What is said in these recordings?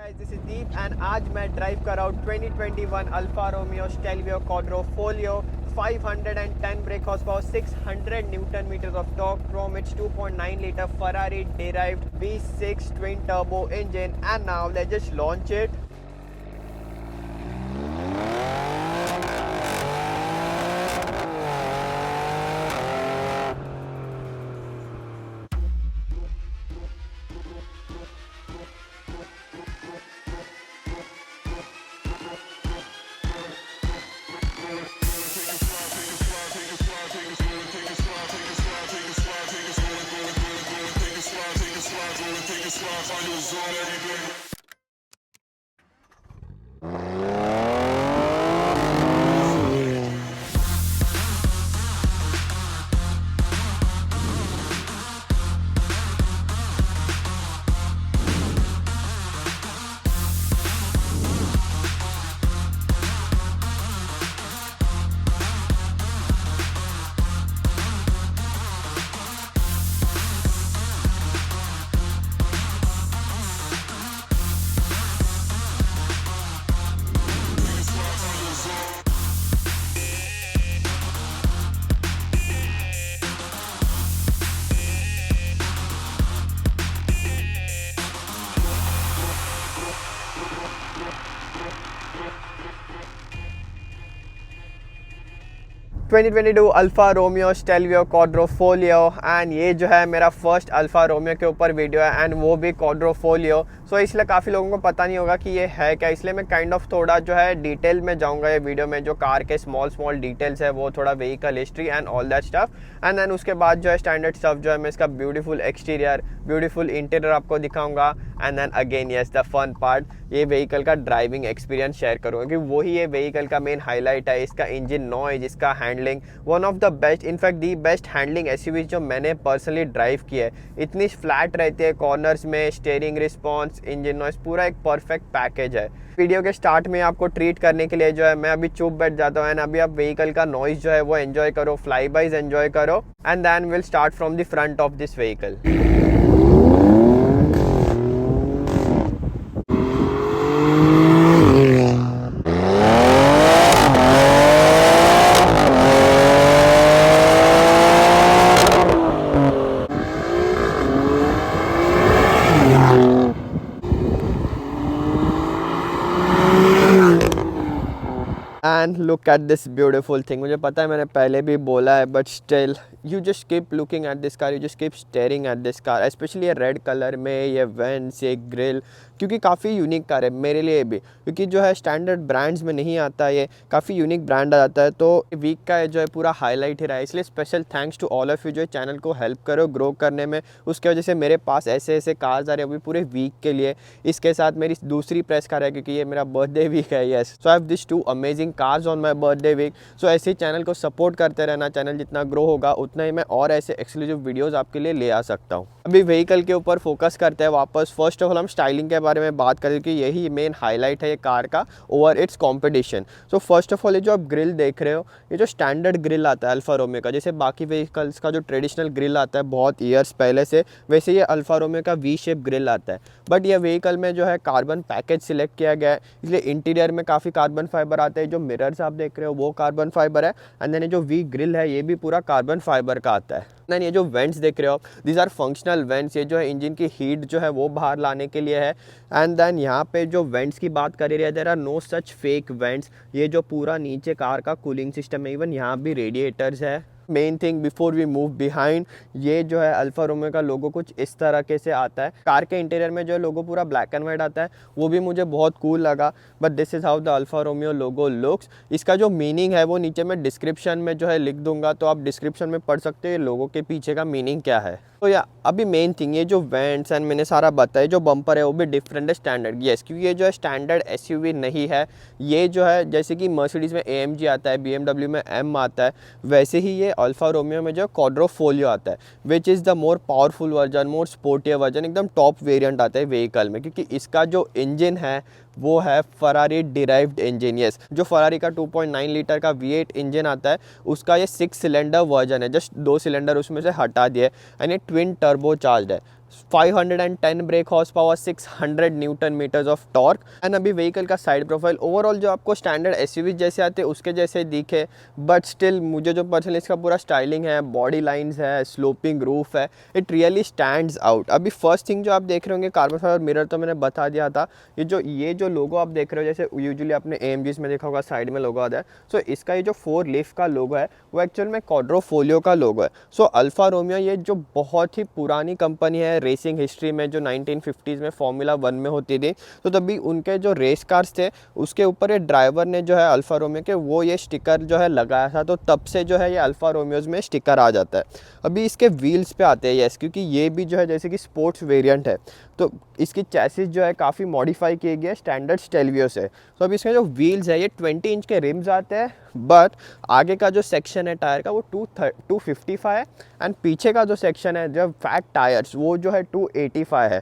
Guys this is Deep and आज मैं drive कर रहा हूँ 2021 alpha Romeo Stelvio क्वाड्रोफोलियो 510 brake horsepower 600 Newton meters of torque from its 2.9 liter Ferrari derived V6 twin turbo engine. And now let's just launch it. ...2022 Alfa Romeo Stelvio Quadrifoglio and ये जो है मेरा first Alfa Romeo के ऊपर video है and वो भी क्वाड्रोफोलियो. सो इसलिए काफ़ी लोगों को पता नहीं होगा कि ये है क्या, इसलिए मैं काइंड ऑफ थोड़ा जो है डिटेल में जाऊंगा ये वीडियो में. जो कार के स्मॉल डिटेल्स है वो थोड़ा vehicle history and all that stuff and then उसके बाद जो है स्टैंडर्ड स्टफ जो है मैं इसका ब्यूटीफुल एक्सटीरियर ब्यूटीफुल इंटीरियर आपको दिखाऊंगा and then again yes the fun part, ये व्हीकल का ड्राइविंग एक्सपीरियंस शेयर करूँगा क्योंकि वही ये व्हीकल का मेन हाईलाइट है. इसका इंजन नॉइज, इसका handling, one of the best in fact the best handling SUV जो मैंने पर्सनली ड्राइव की है. इतनी फ्लैट रहती है कॉर्नर्स में, स्टीयरिंग रिस्पॉन्स, इंजन नॉइज, पूरा एक परफेक्ट पैकेज है. वीडियो के स्टार्ट में आपको ट्रीट करने के लिए जो है मैं अभी चुप बैठ जाता हूँ एंड अभी आप व्हीकल का नॉइज जो है वो एंजॉय करो, फ्लाई बाइज एंजॉय करो and then will start from the front of this vehicle. And look at this beautiful thing. मुझे पता है मैंने पहले भी बोला है but still you just keep looking at this car, you just keep staring at this car. Specially ये red colour में ये वेंट्स, ये ग्रिल, क्योंकि काफ़ी यूनिक कार है मेरे लिए भी, क्योंकि जो है स्टैंडर्ड ब्रांड्स में नहीं आता, ये काफ़ी यूनिक ब्रांड आ जाता है. तो वीक का जो है पूरा हाईलाइट ही रहा है, इसलिए special thanks to all of you जो चैनल को हेल्प करो ग्रो करने में. उसके वजह से मेरे पास ऐसे ऐसे कार्स आ रहे हैं अभी पूरे वीक के लिए. इसके साथ मेरी दूसरी प्रेस कार है क्योंकि ये मेरा बर्थडे वीक है. Yes, so I have this 2 amazing cars on my birthday week. So ऐसे ही चैनल को सपोर्ट करते रहना. चैनल जितना ग्रो होगा उतना ही मैं और ऐसे एक्सक्लूसिव वीडियोस आपके लिए ले आ सकता हूँ. अभी व्हीकल के ऊपर फोकस करते हैं वापस. फर्स्ट ऑफ ऑल हम स्टाइलिंग के बारे में बात करें कि यही मेन हाईलाइट है ये कार का over it's competition. So first of all ये जो आप ग्रिल देख रहे हो, ये जो स्टैंडर्ड ग्रिल आता है अल्फा रोमियो का, जैसे बाकी व्हीकल्स का जो ट्रेडिशनल ग्रिल आता है बहुत ईयर्स पहले से, वैसे ये अल्फा रोमियो का वी शेप ग्रिल आता है. बट ये व्हीकल में जो है कार्बन पैकेज सिलेक्ट किया गया है, इसलिए इंटीरियर में काफ़ी कार्बन फाइबर आते हैं. जो मिरर्स आप देख रहे हो वो कार्बन फाइबर है एंड देन ये जो वी ग्रिल है ये भी पूरा कार्बन फाइबर का आता है. देन ये जो वेंट्स देख रहे हो दीज आर फंक्शनल वेंट्स, ये जो है इंजन की हीट जो है वो बाहर लाने के लिए है. एंड देन यहाँ पे जो वेंट्स की बात कर रही है, there are no such fake vents. ये जो पूरा नीचे कार का कूलिंग सिस्टम है, इवन यहाँ भी रेडिएटर्स है. Main thing before we move behind, ये जो है अल्फा रोमियो का लोगो कुछ इस तरीके से आता है. कार के इंटीरियर में जो है लोगो पूरा ब्लैक एंड वाइट आता है, वो भी मुझे बहुत कूल लगा. But this is how the alpha Romeo logo looks. इसका जो मीनिंग है वो नीचे मैं डिस्क्रिप्शन में जो है लिख दूंगा, तो आप डिस्क्रिप्शन में पढ़ सकते हैं लोगो के पीछे का मीनिंग क्या है. तो या अभी मेन थिंग ये जो वेंट्स एंड मैंने सारा बताया, जो बम्पर है वो भी डिफरेंट है स्टैंडर्ड. यस, क्योंकि ये जो है स्टैंडर्ड एसयूवी नहीं है. ये जो है जैसे कि मर्सिडीज़ में AMG आता है, BMW में M आता है, वैसे ही ये अल्फा रोमियो में जो क्वाड्रोफोलियो आता है which is the more powerful version, more sportier version, एकदम टॉप वेरिएंट आता है व्हीकल में. क्योंकि इसका जो इंजन है वो है फरारी डिराइव्ड इंजन. यस, जो फरारी का 2.9 लीटर का V8 इंजन आता है उसका ये 6 सिलेंडर वर्जन है. जस्ट 2 सिलेंडर उसमें से हटा दिए एंड ये ट्विन टर्बो चार्ज है. 510 brake horsepower, 600 newton metres of torque. And अभी व्हीकल का साइड प्रोफाइल ओवरऑल जो आपको स्टैंडर्ड एसयूवी जैसे आते हैं उसके जैसे दिखे, बट स्टिल मुझे जो पर्सनली इसका पूरा स्टाइलिंग है, बॉडी लाइंस है, स्लोपिंग रूफ है, इट रियली स्टैंड्स आउट। अभी फर्स्ट थिंग जो आप देख रहे होंगे कार्बन फाइबर मिरर, तो मैंने बता दिया था। ये जो लोगो आप देख रहे हो, जैसे यूजुअली आपने AMGs में देखा होगा साइड में लोगो आता है, सो इसका ये जो 4 लीफ का लोगो है वो एक्चुअल में क्वाड्रोफोलियो का लोगो है। सो अल्फा रोमियो ये जो बहुत ही पुरानी कंपनी है रेसिंग हिस्ट्री में, जो 1950s में फॉर्मूला 1 में होती थी, तो तभी उनके जो रेस कार्स थे उसके ऊपर ये ड्राइवर ने जो है अल्फा रोमियो के वो ये स्टिकर जो है लगाया था, तो तब से जो है ये अल्फा रोमियोज में स्टिकर आ जाता है। अभी इसके व्हील्स पे आते हैं यस, क्योंकि ये भी जो है जैसे कि स्पोर्ट्स वेरिएंट है, तो इसकी चैसिस जो है काफ़ी मॉडिफाई किए गए स्टैंडर्ड स्टेल्वियो से। तो अभी इसके जो व्हील्स है ये 20 इंच के रिम्स आते हैं, बट आगे का जो सेक्शन है टायर का वो 255 है, एंड पीछे का जो सेक्शन है जो फैट टायर्स वो जो है 285 है।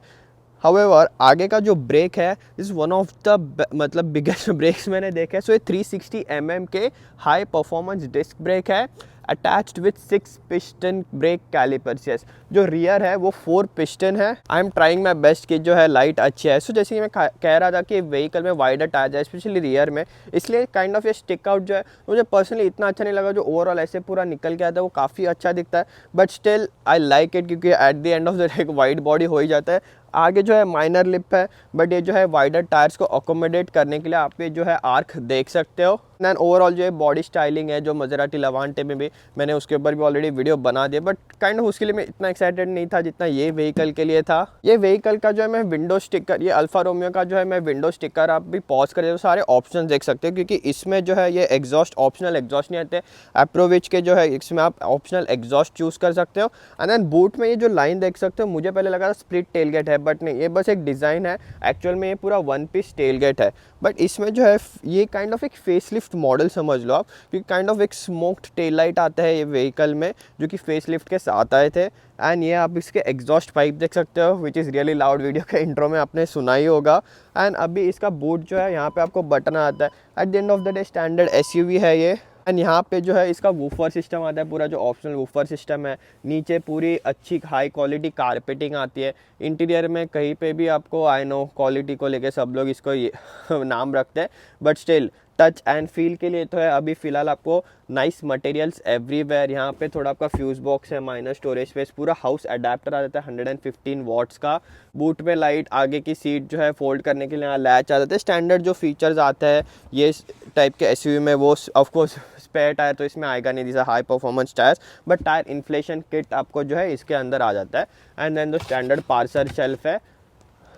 हाउएवर आगे का जो ब्रेक है इज़ वन ऑफ द मतलब बिगेस्ट ब्रेक्स मैंने देखे। सो ये 360 mm के हाई परफॉर्मेंस डिस्क ब्रेक है attached with 6 piston brake calipers. Yes, जो रियर है वो 4 पिस्टन है। I am trying my best कि जो है लाइट अच्छी है। सो जैसे कि मैं कह रहा था कि व्हीकल में वाइडर टायर है स्पेशली रियर में, इसलिए काइंड ऑफ ये स्टिक आउट जो है मुझे पर्सनली इतना अच्छा नहीं लगा। जो ओवरऑल ऐसे पूरा निकल के आता है वो काफ़ी अच्छा दिखता है, but still I like it, क्योंकि at the end of the day एक वाइड बॉडी हो ही जाता है। आगे जो है माइनर लिप है, बट ये जो है वाइडर टायर्स को अकोमोडेट करने के लिए आप ये जो है आर्क देख सकते हो। एंड ओवरऑल जो है बॉडी स्टाइलिंग है जो मज़राटी लवांटे में भी मैंने उसके ऊपर भी ऑलरेडी वीडियो बना दिया, बट काइंड ऑफ उसके लिए मैं इतना एक्साइटेड नहीं था जितना ये व्हीकल के लिए था। ये व्हीकल का जो है मैं विंडो स्टिकर, ये अल्फा रोमियो का जो है मैं विंडो स्टिकर आप भी पॉज करें तो सारे ऑप्शन देख सकते हो, क्योंकि इसमें जो है ये एग्जॉस्ट ऑप्शनल एग्जॉस्ट नहीं आते। अप्रोविच के जो है इसमें आप ऑप्शनल एग्जॉस्ट चूज़ कर सकते हो। एंड देन बूट में ये जो लाइन देख सकते हो, मुझे पहले लगा था स्प्लिट टेलगेट है, बट नहीं, ये बस एक डिज़ाइन है। एक्चुअल में ये पूरा 1 पीस टेलगेट है, बट इसमें जो है ये काइंड ऑफ एक फेसलिफ्ट मॉडल समझ लो आप, क्योंकि काइंड ऑफ एक स्मोक्ड टेल लाइट आता है ये व्हीकल में जो कि फेसलिफ्ट के साथ आए थे। एंड ये आप इसके एग्जॉस्ट पाइप देख सकते हो विच इज़ रियली लाउड, वीडियो के इंट्रो में आपने सुना ही होगा। एंड अभी इसका बूट जो है यहाँ पे आपको बटन आता है। Eight the end of the day standard SUV है ये। एंड यहाँ पे जो है इसका वूफर सिस्टम आता है, पूरा जो ऑप्शनल वूफर सिस्टम है। नीचे पूरी अच्छी हाई क्वालिटी कारपेटिंग आती है। इंटीरियर में कहीं पे भी आपको, आई नो क्वालिटी को लेके सब लोग इसको ये नाम रखते हैं, but still touch and feel के लिए तो है अभी फ़िलहाल आपको नाइस मटेरियल्स एवरीवेयर। यहाँ पे थोड़ा आपका फ्यूज़ बॉक्स है, माइनर स्टोरेज स्पेस, पूरा हाउस अडेप्टर आ जाता है 115 वॉट्स का। बूट में लाइट, आगे की सीट जो है फोल्ड करने के लिए यहाँ लैच आ जाता है। स्टैंडर्ड जो फीचर्स आता है ये टाइप के SUV में, वो ऑफकोर्स स्पेयर टायर तो इसमें आएगा नहीं, this high performance tyres, but tyre inflation kit आपको जो है इसके अंदर आ जाता है। एंड देन जो स्टैंडर्ड पार्सर शेल्फ है,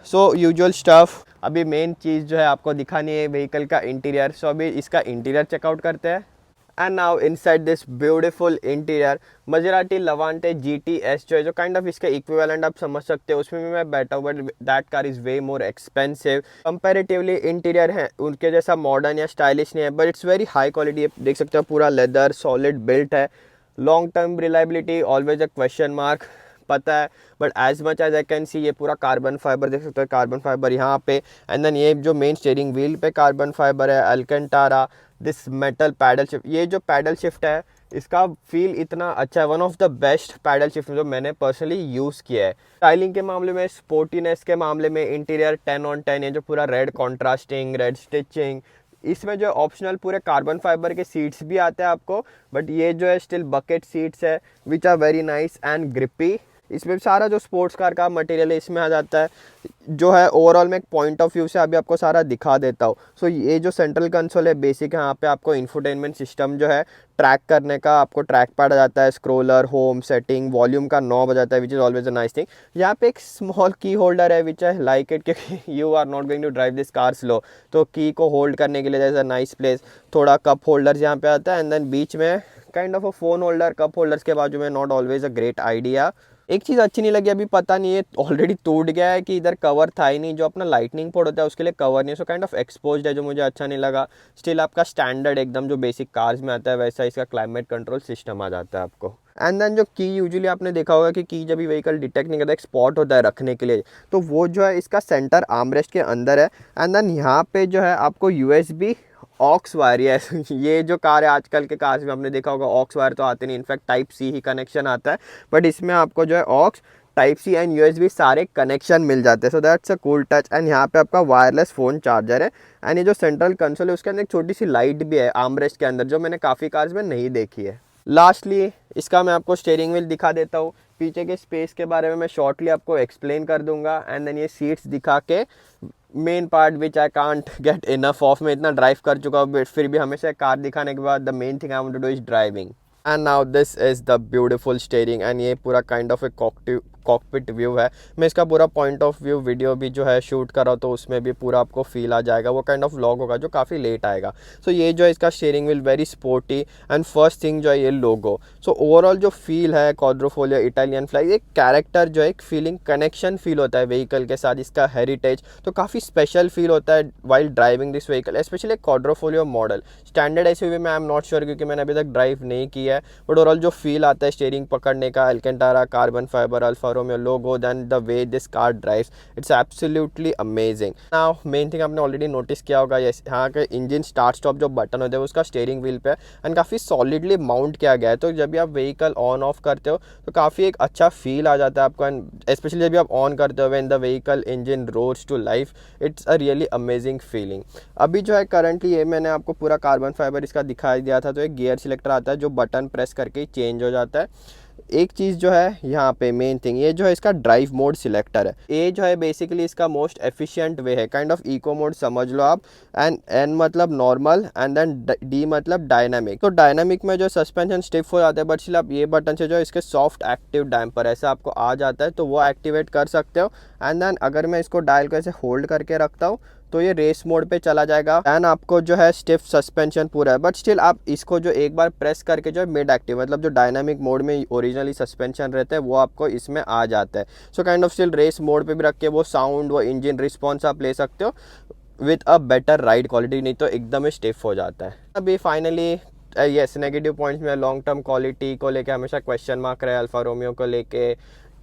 सो यूजुअल स्टफ। अभी मेन चीज़ जो है आपको दिखानी है व्हीकल का इंटीरियर। सो अभी इसका इंटीरियर चेकआउट करते हैं। And now inside this beautiful interior Maserati Levante GTS जो है, जो काइंड ऑफ इसका इक्विवेलेंट आप समझ सकते हो, उसमें भी मैं बैठा हूँ, but that car is way more expensive comparatively. Interior है उनके जैसा मॉडर्न या स्टाइलिश नहीं है, but it's very high quality. देख सकते हो पूरा लेदर सॉलिड बिल्ट है। Long term reliability always a question mark पता है, but as much as I can see ये पूरा कार्बन फाइबर देख सकते हो, कार्बन फाइबर यहाँ पे। एंड देन ये जो मेन स्टीयरिंग व्हील पे कार्बन फाइबर है, अल्कंटारा, दिस मेटल पैडल शिफ्ट। ये जो पैडल शिफ्ट है इसका फील इतना अच्छा है, one of the best paddle shift जो मैंने पर्सनली यूज़ किया है। स्टाइलिंग के मामले में, स्पोर्टीनेस के मामले में इंटीरियर 10 on 10 है। जो पूरा रेड कॉन्ट्रास्टिंग, रेड स्टिचिंग, इसमें जो ऑप्शनल पूरे कार्बन फाइबर के सीट्स भी आते हैं आपको, बट ये जो है स्टिल बकेट सीट्स है which are very nice and grippy. इसमें सारा जो स्पोर्ट्स कार का मटेरियल है इसमें आ जाता है। जो है ओवरऑल में एक पॉइंट ऑफ व्यू से अभी आपको सारा दिखा देता हूँ। सो ये जो सेंट्रल कंसोल है बेसिक है, यहाँ पे आपको इंफोटेनमेंट सिस्टम जो है ट्रैक करने का आपको ट्रैक पैड आ जाता है, स्क्रोलर, होम सेटिंग, वॉल्यूम का नॉब आ जाता है which is always a nice thing. यहाँ पे एक स्मॉल की होल्डर है विच आई लाइक इट, क्योंकि you are not going to drive this car slow, तो की को होल्ड करने के लिए जैसा नाइस प्लेस। थोड़ा कप होल्डर यहाँ पे आता है, एंड देन बीच में kind of a phone holder. Cup holders के बाजू में not always a great idea. एक चीज़ अच्छी नहीं लगी, अभी पता नहीं है ऑलरेडी टूट गया है कि इधर कवर था ही नहीं, जो अपना लाइटनिंग पोर्ट होता है उसके लिए कवर नहीं है। सो काइंड ऑफ एक्सपोज्ड है, जो मुझे अच्छा नहीं लगा। स्टिल आपका स्टैंडर्ड एकदम जो बेसिक कार्स में आता है वैसा इसका क्लाइमेट कंट्रोल सिस्टम आ जाता है आपको। एंड देन जो की यूजुअली आपने देखा होगा कि की जब भी व्हीकल डिटेक्ट नहीं करता, एक स्पॉट होता है रखने के लिए, तो वो जो है इसका सेंटर आर्मरेस्ट के अंदर है। एंड देन यहाँ पे जो है आपको USB ऑक्स वायर, ये जो कार है आजकल के कार्स में आपने देखा होगा ऑक्स वायर तो आते नहीं, इनफैक्ट टाइप C ही कनेक्शन आता है, बट इसमें आपको जो है aux type C and USB सारे कनेक्शन मिल जाते हैं, so that's a cool touch. And यहाँ पे आपका वायरलेस फ़ोन चार्जर है। एंड ये जो सेंट्रल कंसोल है उसके अंदर एक छोटी सी लाइट भी है आर्मरेस्ट के अंदर, जो मैंने काफ़ी कार्स में नहीं देखी है। लास्टली इसका मैं आपको स्टीयरिंग व्हील दिखा देता हूँ। पीछे के स्पेस के बारे में मैं शॉर्टली आपको एक्सप्लेन कर दूंगा, एंड देन ये सीट्स दिखा के main part which I can't get enough of, मैं इतना ड्राइव कर चुका हूँ, बट फिर भी हमेशा कार दिखाने के बाद the main thing I want to do is driving. And now this is the beautiful steering, and ये पूरा kind of a cockpit view है। मैं इसका पूरा पॉइंट ऑफ व्यू वीडियो भी जो है शूट कर रहा हूँ, तो उसमें भी पूरा आपको फील आ जाएगा। वो काइंड ऑफ व्लॉग होगा जो काफ़ी लेट आएगा। सो ये जो है इसका steering wheel very sporty, and first thing जो है ये लोगो। सो ओवरऑल जो फील है क्वाड्रोफोलियो इटालियन फ्लैग, एक कैरेक्टर जो है एक फीलिंग कनेक्शन फील होता है व्हीकल के साथ, इसका हेरिटेज, तो काफ़ी स्पेशल फील होता है while driving this vehicle, specially Quadrifoglio model. Standard SUV में आई एम नॉट श्योर, क्योंकि मैंने अभी तक ड्राइव नहीं किया है, बट ओवरऑल जो फील आता है स्टीयरिंग पकड़ने का, Alcantara carbon fibre Alfa Romeo logo, then the way this car drives, it's absolutely amazing. Now main thing आपने ऑलरेडी नोटिस किया होगा, यहाँ के इंजन स्टार्ट स्टॉप जो बटन होते हैं उसका स्टीयरिंग व्हील पे, एंड काफ़ी सॉलिडली माउंट किया गया है। तो जब भी आप व्हीकल ऑन ऑफ करते हो तो काफ़ी एक अच्छा फील आ जाता है आपको, एंड स्पेशली जब भी आप ऑन करते हो when the vehicle engine roars to life, it's a really amazing feeling. अभी जो है करंटली ये मैंने आपको पूरा कार्बन फाइबर इसका दिखाई दिया था, तो एक गियर सिलेक्टर आता है जो बटन प्रेस करके ही चेंज हो जाता है। एक चीज़ जो है यहाँ पे मेन थिंग, ये जो है इसका ड्राइव मोड सिलेक्टर है। ये जो है बेसिकली इसका मोस्ट एफिशिएंट वे है, काइंड ऑफ इको मोड समझ लो आप। एंड एन मतलब नॉर्मल, एंड देन डी मतलब डायनामिक। तो डायनामिक में जो सस्पेंशन स्टिफ हो जाता है, बट आप ये बटन से जो है इसके सॉफ्ट एक्टिव डैम्पर ऐसा आपको आ जाता है, तो वो एक्टिवेट कर सकते हो। एंड देन अगर मैं इसको डायल को ऐसे होल्ड करके रखता हूँ तो ये रेस मोड पे चला जाएगा, एंड आपको जो है स्टिफ सस्पेंशन पूरा है। बट स्टिल आप इसको जो एक बार प्रेस करके जो है मिड एक्टिव, मतलब जो डायनामिक मोड में ओरिजिनली सस्पेंशन रहता है वो आपको इसमें आ जाता है। So kind of still race mode पे भी रख के वो साउंड, वो इंजन रिस्पॉन्स आप ले सकते हो with a better ride quality, नहीं तो एकदम ही स्टिफ हो जाता है। अभी फाइनली येस, नेगेटिव पॉइंट्स में लॉन्ग टर्म क्वालिटी को लेके हमेशा क्वेश्चन मार्क रहे, अल्फा रोमियो को लेके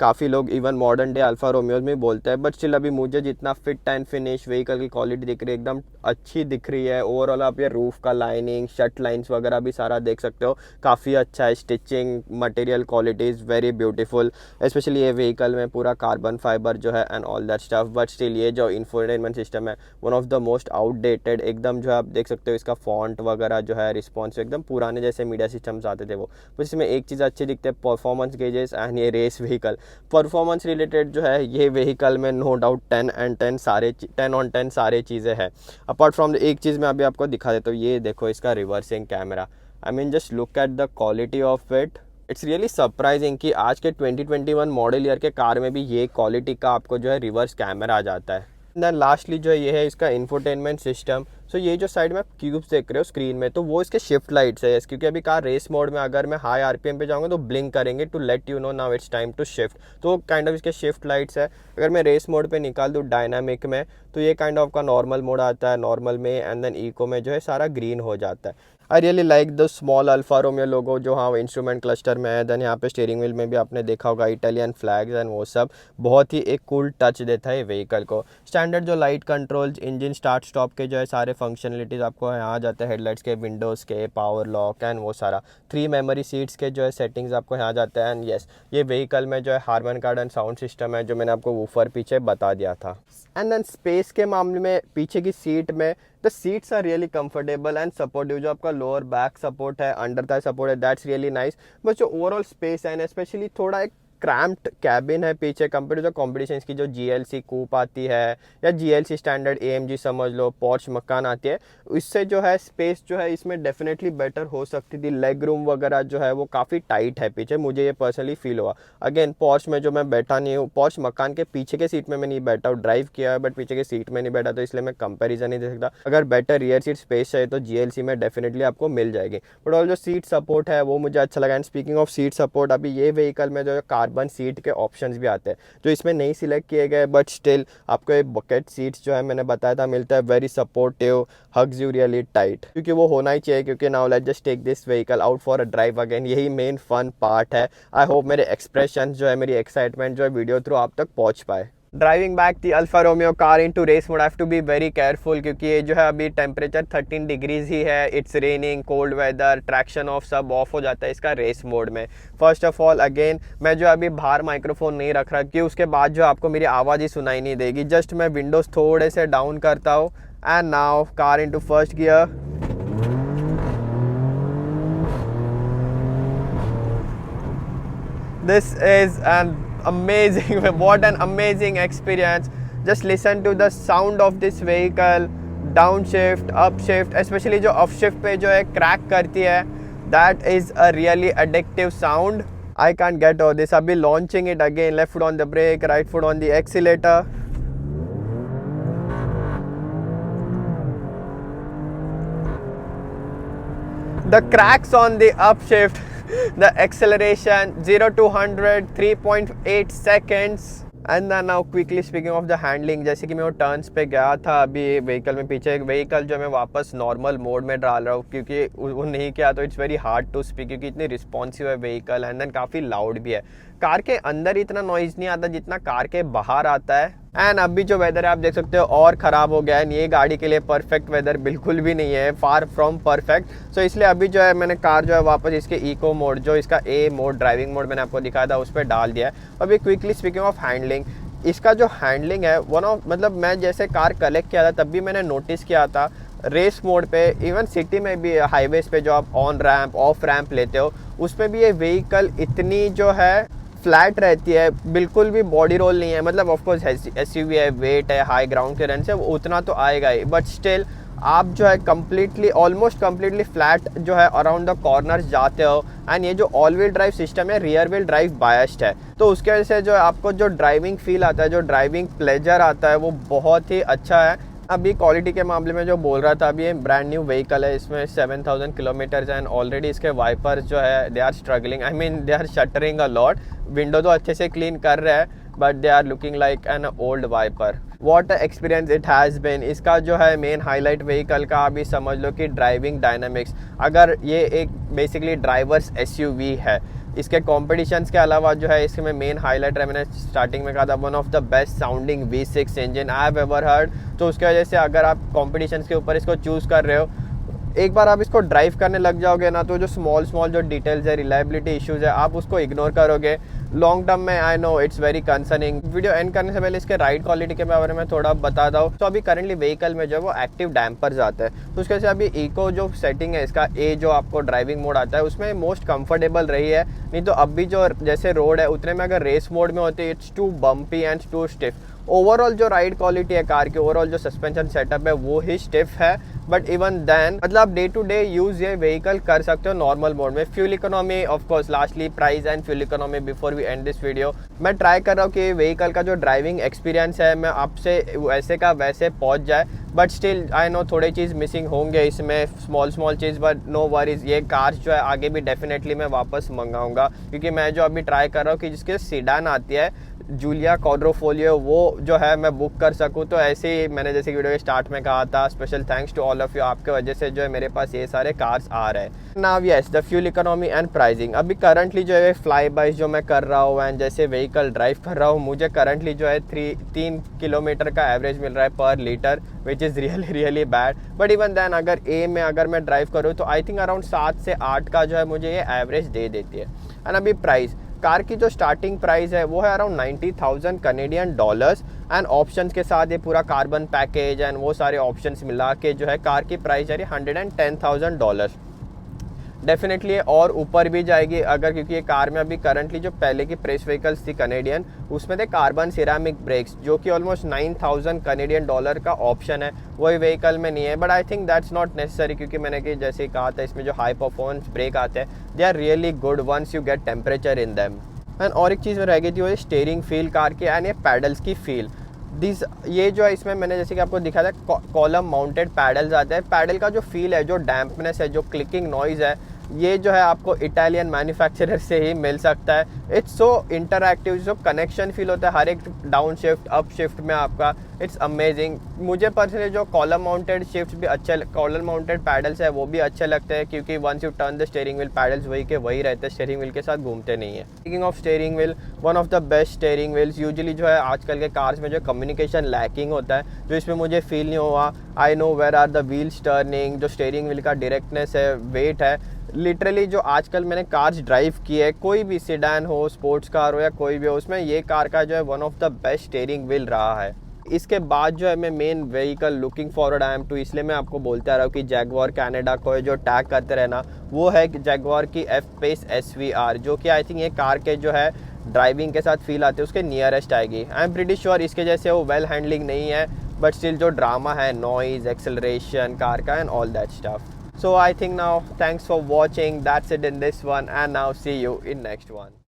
काफ़ी लोग even modern day alpha Romeo's में बोलते हैं, बट स्टिल अभी मुझे जितना फिट एंड फिनिश व्हीकल की क्वालिटी दिख रही है एकदम अच्छी दिख रही है। ओवरऑल आप ये रूफ का लाइनिंग, शट लाइंस वगैरह भी सारा देख सकते हो, काफ़ी अच्छा है। Stitching material quality is very beautiful, specially ये व्हीकल में पूरा कार्बन फाइबर जो है and all that stuff. But still ये जो इंफोटेनमेंट सिस्टम है one of the most outdated, एकदम जो है आप देख सकते हो इसका फॉन्ट वगैरह जो है रिस्पॉन्स एकदम पुराने जैसे मीडिया सिस्टम्स आते थे वो। बस इसमें एक चीज़ अच्छी दिखती है, परफॉर्मेंस गेजेस एंड ये रेस व्हीकल परफॉर्मेंस रिलेटेड जो है ये व्हीकल में नो डाउट 10 and 10 सारे 10 on 10 सारे चीज़ें हैं। अपार्ट फ्रॉम एक चीज़ मैं अभी आपको दिखा देता हूँ, ये देखो इसका reversing camera. I mean just look at the quality of it, it's really surprising कि आज के 2021 मॉडल ईयर के कार में भी ये क्वालिटी का आपको जो है रिवर्स कैमरा आ जाता है। देन लास्टली जो ये है इसका इंफोटेनमेंट सिस्टम। सो ये जो साइड में आप क्यूब्स देख रहे हो स्क्रीन में, तो वो इसके शिफ्ट लाइट्स है, क्योंकि अभी कार रेस मोड में अगर मैं हाई आरपीएम पे जाऊंगा तो ब्लिंक करेंगे to let you know now it's time to shift. तो काइंड ऑफ इसके शिफ्ट लाइट्स है। अगर मैं रेस मोड पे निकाल दूँ डायनामिक में, तो ये काइंड ऑफ का नॉर्मल मोड आता है, नॉर्मल में, एंड देन इको में जो है सारा ग्रीन हो जाता है। I really like the small Alfa Romeo logo जो हाँ इंस्ट्रूमेंट क्लस्टर में है। देन यहाँ पे स्टीयरिंग व्हील में भी आपने देखा होगा इटालियन फ्लैग्स एंड वो सब, बहुत ही एक कूल टच देता है व्हीकल को। स्टैंडर्ड जो light controls, engine start stop के जो है सारे फंक्शनलिटीज़ आपको यहाँ आ जाते हैं, हेडलाइट्स के, विंडोज़ के, पावर लॉक एंड वो सारा। 3 मेमोरी सीट्स के जो है सेटिंग्स आपको यहाँ जाते हैं। एंड येस, ये व्हीकल में जो है हार्मन कार्डन साउंड सिस्टम है जो मैंने आपको वूफर पीछे बता दिया था। एंड देन स्पेस के मामले में पीछे की सीट में the seats are really comfortable and supportive. जो आपका लोअर बैक सपोर्ट है, अंडर थाई सपोर्ट है, दैट्स रियली नाइस। बट जो ओवरऑल स्पेस है, स्पेशली थोड़ा एक क्रैम्प्ड कैबिन है पीछे कंपेयर टू जो कॉम्पिटिशन की जो GLC कूप आती है या GLC स्टैंडर्ड AMG समझ लो, पोर्श मकान आती है, इससे जो है स्पेस जो है इसमें डेफिनेटली बेटर हो सकती थी। लेग रूम वगैरह जो है वो काफ़ी टाइट है पीछे, मुझे ये पर्सनली फील हुआ। अगेन पोर्श में जो मैं बैठा नहीं हूँ, पोर्श मकान के पीछे के सीट में मैं नहीं बैठा हूँ, ड्राइव किया है बट पीछे के सीट में नहीं बैठा, तो इसलिए मैं कंपेरिजन नहीं दे सकता। अगर बेटर रियर सीट स्पेस चाहिए तो GLC में डेफिनेटली आपको मिल जाएगी। बट ऑल जो सीट सपोर्ट है वो मुझे अच्छा लगा। And speaking of seat support, अभी ये व्हीकल में जो है कार्बन सीट के ऑप्शंस भी आते हैं जो इसमें नहीं सिलेक्ट किए गए, बट स्टिल आपको एक बकेट सीट्स जो है मैंने बताया था मिलता है, very supportive, hugs you really tight, क्योंकि वो होना ही चाहिए। क्योंकि now let's just take this vehicle out for a drive again, यही मेन फन पार्ट है। आई होप मेरे एक्सप्रेशन जो है, मेरी एक्साइटमेंट जो है वीडियो थ्रू आप तक पहुंच पाए। Driving back the Alfa Romeo car into race mode, I have to be very careful क्योंकि ये जो है अभी टेम्परेचर 13 डिग्रीज ही है, it's raining, cold weather, traction off सब ऑफ हो जाता है इसका रेस मोड में। फर्स्ट ऑफ ऑल अगेन मैं जो अभी बाहर माइक्रोफोन नहीं रख रहा कि उसके बाद जो आपको मेरी आवाज़ ही सुनाई नहीं देगी। जस्ट मैं विंडोज़ थोड़े से डाउन करता हूँ and now car into first gear. This is an amazing, what an amazing experience. Just listen to the sound of this vehicle, downshift, upshift, especially जो upshift पे जो है क्रैक करती है, that is a really addictive sound. I can't get over this. अभी launching it again, left foot on the brake, right foot on the accelerator. The cracks on the upshift, the acceleration 0 to 100 3.8 seconds. And then now quickly speaking of the handling, जैसे कि मैं वो turns पे गया था अभी vehicle में, पीछे एक व्हीकल जो मैं वापस नॉर्मल मोड में डाल रहा हूँ क्योंकि वो नहीं किया तो it's very hard to speak क्योंकि इतनी रिस्पॉन्सिव है व्हीकल एंड देन काफ़ी लाउड भी है। कार के अंदर इतना नॉइज़ नहीं आता जितना कार के बाहर आता है। एंड अभी जो वेदर है आप देख सकते हो और ख़राब हो गया है, ये गाड़ी के लिए परफेक्ट वेदर बिल्कुल भी नहीं है, फार फ्रॉम परफेक्ट। सो इसलिए अभी जो है मैंने कार जो है वापस इसके इको मोड, जो इसका ए मोड ड्राइविंग मोड मैंने आपको दिखाया था, उस पर डाल दिया है। अभी क्विकली स्पीकिंग ऑफ हैंडलिंग, इसका जो हैंडलिंग है वन ऑफ, मतलब मैं जैसे कार कलेक्ट किया था तब भी मैंने नोटिस किया था रेस मोड पे, इवन सिटी में भी हाईवेज पे जो आप ऑन रैम्प ऑफ रैम्प लेते हो उस पर भी ये व्हीकल इतनी जो है फ्लैट रहती है, बिल्कुल भी बॉडी रोल नहीं है। मतलब ऑफकोर्स एसयूवी है, वेट है, हाई ग्राउंड क्लियरेंस से वो उतना तो आएगा ही, बट स्टिल आप जो है कम्प्लीटली ऑलमोस्ट कम्प्लीटली फ्लैट जो है अराउंड द कॉर्नर्स जाते हो। एंड ये जो ऑल व्हील ड्राइव सिस्टम है रियर व्हील ड्राइव बायस्ड है, तो उसके वजह से जो आपको जो ड्राइविंग फील आता है, जो ड्राइविंग प्लेजर आता है वो बहुत ही अच्छा है। अभी क्वालिटी के मामले में जो बोल रहा था, अभी ये ब्रांड न्यू व्हीकल है, इसमें 7000 किलोमीटर्स एंड ऑलरेडी इसके वाइपर्स जो है they are struggling, I mean they are shuddering a lot. Window तो अच्छे से क्लीन कर रहे हैं but they are looking like an old wiper. What experience it has been. इसका जो है मेन हाईलाइट व्हीकल का अभी समझ लो कि ड्राइविंग डायनामिक्स, अगर ये एक बेसिकली ड्राइवर्स एसयूवी है, इसके कॉम्पिटिशन्स के अलावा जो है इसमें मेन हाईलाइट है, मैंने स्टार्टिंग में कहा था one of the best sounding V6 engine I have ever heard. तो उसकी वजह से अगर आप कॉम्पिटिशन्स के ऊपर इसको चूज़ कर रहे हो, एक बार आप इसको ड्राइव करने लग जाओगे ना तो जो स्मॉल जो डिटेल्स है, रिलायबिलिटी इश्यूज़ है, आप उसको इग्नोर करोगे लॉन्ग टर्म में। I know it's very concerning. Video and करने से पहले इसके राइड क्वालिटी के बारे में थोड़ा बताता हूँ। तो अभी करंटली व्हीकल में जो है वो एक्टिव डैम्पर्स आता है, तो उसके वजह से अभी इको जो सेटिंग है इसका ए जो आपको ड्राइविंग मोड आता है उसमें मोस्ट कंफर्टेबल रही है। नहीं तो अभी जो जैसे रोड है उतने में अगर रेस मोड में होती है it's too bumpy and too stiff. Overall जो राइड क्वालिटी है कार की, ओवरऑल जो सस्पेंशन सेटअप है वो ही स्टिफ है, बट इवन देन मतलब डे टू डे यूज़ ये व्हीकल कर सकते हो नॉर्मल मोड में। Fuel economy of course, lastly price and fuel economy before we end this video. मैं ट्राई कर रहा हूँ कि व्हीकल का जो ड्राइविंग एक्सपीरियंस है मैं आपसे वैसे का वैसे पहुँच जाए, बट स्टिल आई नो थोड़े चीज़ मिसिंग होंगे इसमें, स्मॉल चीज़, बट नो वरीज। ये कार जो है आगे भी डेफिनेटली मैं वापस मंगाऊंगा क्योंकि मैं जो अभी ट्राई कर रहा हूँ कि जिसके सीडान आती है जूलिया क्वाड्रोफोलियो, वो जो है मैं बुक कर सकूँ। तो ऐसे ही मैंने जैसे वीडियो के स्टार्ट में कहा था, special thanks to all of you, आपके वजह से जो है मेरे पास ये सारे कार्स आ रहे हैं। Now yes the fuel economy and pricing. अभी करंटली जो है फ्लाई बाय जो मैं कर रहा हूँ एंड जैसे व्हीकल ड्राइव कर रहा हूँ, मुझे करंटली जो है 3 किलोमीटर का एवरेज मिल रहा है पर litre, which is really bad. But even then अगर ए में अगर मैं ड्राइव करूँ तो आई थिंक अराउंड 7 से 8 का जो है मुझे ये एवरेज दे देती है। एंड अभी प्राइस, कार की जो स्टार्टिंग प्राइस है वो है around 90,000 Canadian dollars and options के साथ ये पूरा कार्बन पैकेज एंड वो सारे ऑप्शंस मिला के जो है कार की प्राइस है $110,000। डेफिनेटली और ऊपर भी जाएगी अगर, क्योंकि ये कार में अभी करंटली जो पहले की प्रेस व्हीकल्स थी कैनेडियन, उसमें थे कार्बन सिरामिक ब्रेक्स जो कि ऑलमोस्ट 9,000 कैनेडियन डॉलर का ऑप्शन है, वही व्हीकल में नहीं है। But I think that's not necessary क्योंकि मैंने कि जैसे ही कहा था इसमें जो हाई परफॉर्मेंस ब्रेक आते हैं they are really good once you get temperature in them. And और एक चीज़ में रह गई थी वो स्टीयरिंग फील कार की एंड ये पैडल्स की फील। ये जो है इसमें मैंने जैसे कि आपको दिखाया था कॉलम माउंटेड पैडल्स आते हैं। पैडल का जो फील है, जो डैम्पनेस है, जो क्लिकिंग नॉइज़ है, ये जो है आपको इटालियन मैन्युफैक्चरर से ही मिल सकता है। इट्स सो इंटरैक्टिव, जो कनेक्शन फील होता है हर एक डाउन शिफ्ट अप शिफ्ट में आपका, इट्स अमेजिंग। मुझे पर्सनली जो कॉलम माउंटेड शिफ्ट भी अच्छे, कॉलम माउंटेड पैडल्स है वो भी अच्छे लगते हैं, क्योंकि once you turn the steering wheel paddles वही के वही रहते हैं, स्टीयरिंग व्हील के साथ घूमते नहीं है। Speaking of steering wheel, one of the best steering wheels. Usually जो है आजकल के कार्स में जो कम्युनिकेशन लैकिंग होता है, जो इसमें मुझे फील नहीं हुआ। I know where are the wheels turning, जो स्टीयरिंग व्हील का डायरेक्टनेस है, वेट है, लिटरली जो आजकल मैंने कार्स ड्राइव की है, कोई भी सेडान हो, स्पोर्ट्स कार हो या कोई भी हो, उसमें ये कार का जो है one of the best steering wheel रहा है। इसके बाद जो है मैं main vehicle looking forward I am to, इसलिए मैं आपको बोलता रहा हूँ कि जैगवार कनाडा को जो टैग करते रहना, वो है जैगवार की F-Pace SVR, जो कि आई थिंक ये कार के जो है ड्राइविंग के साथ फील आते हैं उसके नियरेस्ट आएगी। आई एम प्रीटी श्योर इसके जैसे वो वेल हैंडलिंग नहीं है, बट स्टिल जो ड्रामा है, नॉइज़, एक्सेलरेशन कार का and all that stuff. So I think now thanks for watching, that's it in this one, and now see you in next one.